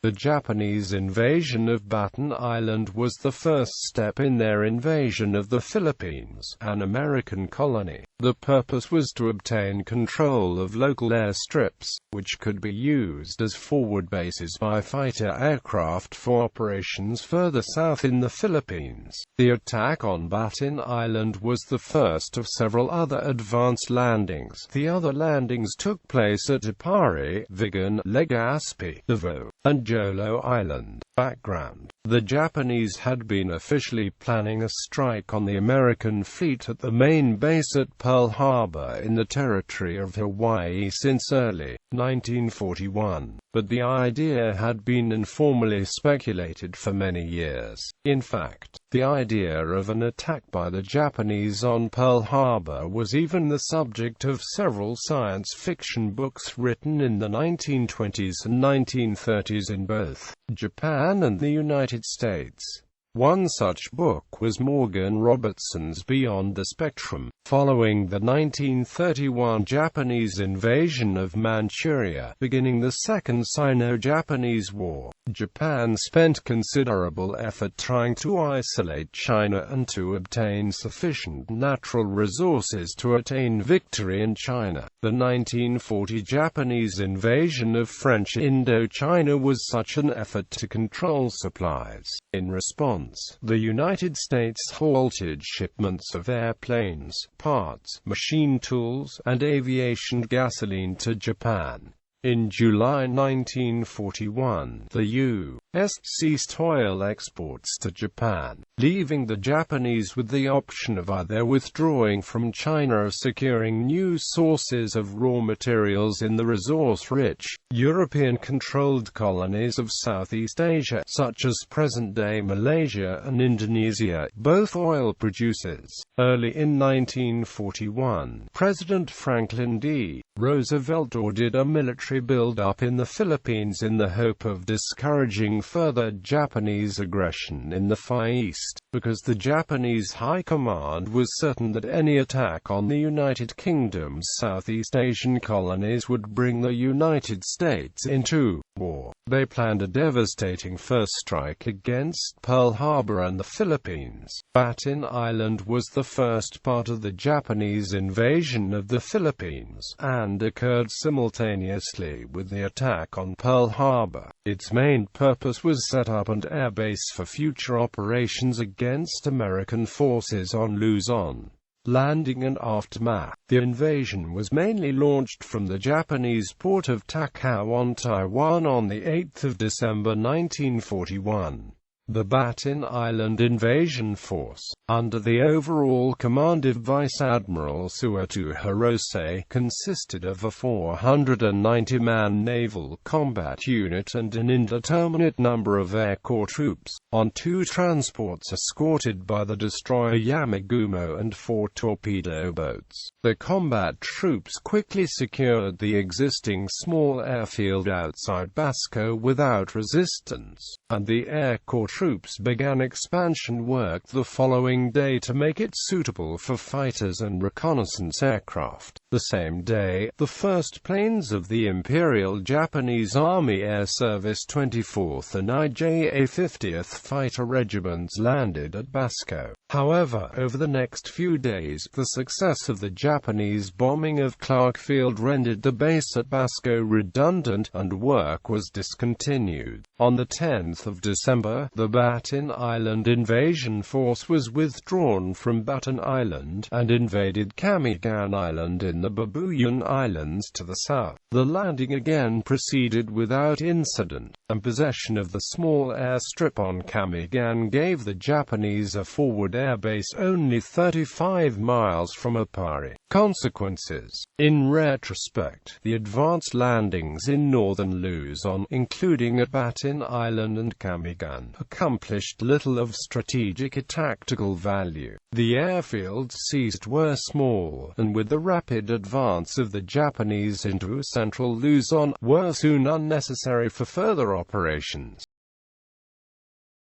The Japanese invasion of Batan Island was the first step in their invasion of the Philippines, an American colony. The purpose was to obtain control of local airstrips, which could be used as forward bases by fighter aircraft for operations further south in the Philippines. The attack on Batan Island was the first of several other advanced landings. The other landings took place at Aparri, Vigan, Legaspi, Davao, and Jolo Island. Background: the Japanese had been officially planning a strike on the American fleet at the main base at Pearl Harbor in the territory of Hawaii since early 1941, but the idea had been informally speculated for many years. In fact, the idea of an attack by the Japanese on Pearl Harbor was even the subject of several science fiction books written in the 1920s and 1930s in both Japan and the United States. One such book was Morgan Robertson's Beyond the Spectrum. Following the 1931 Japanese invasion of Manchuria, beginning the Second Sino-Japanese War, Japan spent considerable effort trying to isolate China and to obtain sufficient natural resources to attain victory in China. The 1940 Japanese invasion of French Indochina was such an effort to control supplies. In response, the United States halted shipments of airplanes, parts, machine tools, and aviation gasoline to Japan. In July 1941, the U.S. ceased oil exports to Japan, leaving the Japanese with the option of either withdrawing from China or securing new sources of raw materials in the resource-rich, European-controlled colonies of Southeast Asia, such as present-day Malaysia and Indonesia, both oil producers. Early in 1941, President Franklin D. Roosevelt ordered a military build-up in the Philippines in the hope of discouraging further Japanese aggression in the Far East, because the Japanese High Command was certain that any attack on the United Kingdom's Southeast Asian colonies would bring the United States into war. They planned a devastating first strike against Pearl Harbor and the Philippines. Batan Island was the first part of the Japanese invasion of the Philippines, and occurred simultaneously with the attack on Pearl Harbor. Its main purpose was set up an airbase for future operations against American forces on Luzon. Landing and aftermath. The invasion was mainly launched from the Japanese port of Takao on Taiwan on 8 December 1941. The Batan Island Invasion Force, under the overall command of Vice Admiral Sueto Hirose, consisted of a 490-man naval combat unit and an indeterminate number of Air Corps troops, on 2 transports escorted by the destroyer Yamagumo and 4 torpedo boats. The combat troops quickly secured the existing small airfield outside Basco without resistance, and the Air Corps troops began expansion work the following day to make it suitable for fighters and reconnaissance aircraft. The same day, the first planes of the Imperial Japanese Army Air Service 24th and IJA 50th Fighter Regiments landed at Basco. However, over the next few days, the success of the Japanese bombing of Clark Field rendered the base at Basco redundant, and work was discontinued. On the 10th of December, the Batan Island Invasion Force was withdrawn from Batan Island, and invaded Camigan Island in the Babuyan Islands to the south. The landing again proceeded without incident, and possession of the small airstrip on Camigan gave the Japanese a forward airbase only 35 miles from Aparri. Consequences. In retrospect, the advanced landings in northern Luzon, including at Batan Island and Camigan, accomplished little of strategic or tactical value. The airfields seized were small, and with the rapid advance of the Japanese into central Luzon, were soon unnecessary for further operations.